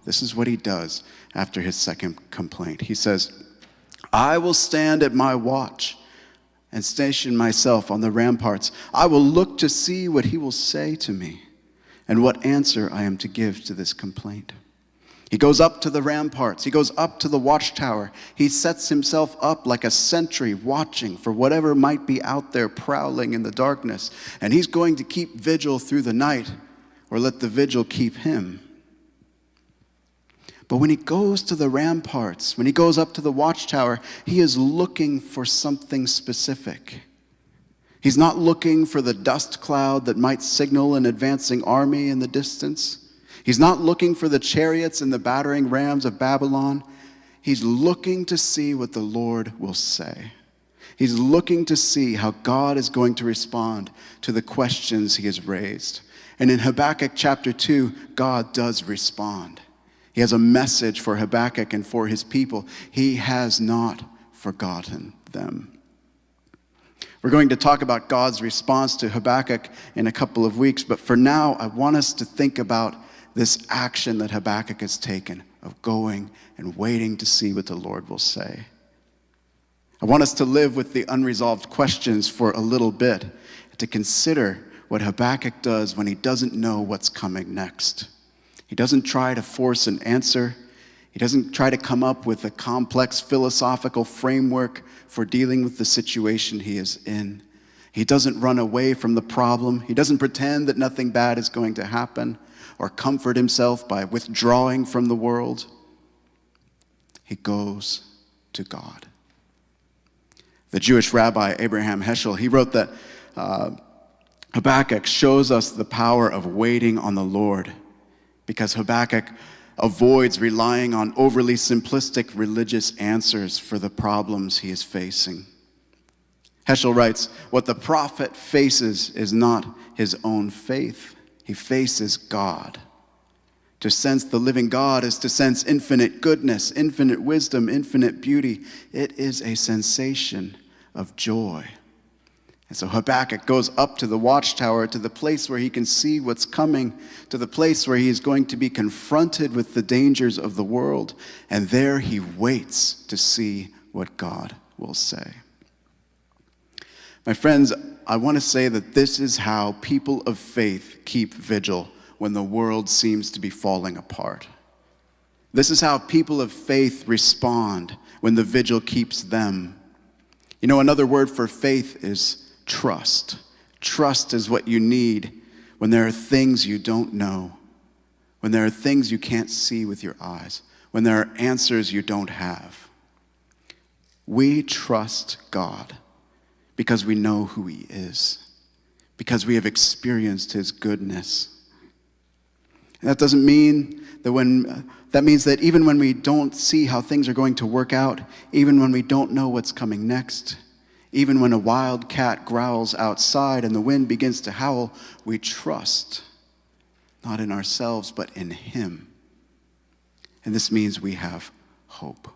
This is what he does after his second complaint. He says, I will stand at my watch and station myself on the ramparts. I will look to see what he will say to me and what answer I am to give to this complaint. He goes up to the ramparts. He goes up to the watchtower. He sets himself up like a sentry watching for whatever might be out there prowling in the darkness. And he's going to keep vigil through the night or let the vigil keep him. But when he goes to the ramparts, when he goes up to the watchtower, he is looking for something specific. He's not looking for the dust cloud that might signal an advancing army in the distance. He's not looking for the chariots and the battering rams of Babylon. He's looking to see what the Lord will say. He's looking to see how God is going to respond to the questions he has raised. And in Habakkuk chapter 2, God does respond. He has a message for Habakkuk and for his people. He has not forgotten them. We're going to talk about God's response to Habakkuk in a couple of weeks, but for now, I want us to think about this action that Habakkuk has taken of going and waiting to see what the Lord will say. I want us to live with the unresolved questions for a little bit, to consider what Habakkuk does when he doesn't know what's coming next. He doesn't try to force an answer. He doesn't try to come up with a complex philosophical framework for dealing with the situation he is in. He doesn't run away from the problem. He doesn't pretend that nothing bad is going to happen or comfort himself by withdrawing from the world. He goes to God. The Jewish rabbi Abraham Heschel, he wrote that Habakkuk shows us the power of waiting on the Lord, because Habakkuk avoids relying on overly simplistic religious answers for the problems he is facing. Heschel writes, what the prophet faces is not his own faith. He faces God. To sense the living God is to sense infinite goodness, infinite wisdom, infinite beauty. It is a sensation of joy. And so Habakkuk goes up to the watchtower, to the place where he can see what's coming, to the place where he is going to be confronted with the dangers of the world, and there he waits to see what God will say. My friends, I want to say that this is how people of faith keep vigil when the world seems to be falling apart. This is how people of faith respond when the vigil keeps them. You know, another word for faith is trust. Trust is what you need when there are things you don't know, when there are things you can't see with your eyes, when there are answers you don't have. We trust God because we know who he is, because we have experienced his goodness. And that doesn't mean that that means that even when we don't see how things are going to work out, even when we don't know what's coming next, even when a wild cat growls outside and the wind begins to howl, we trust, not in ourselves, but in him. And this means we have hope.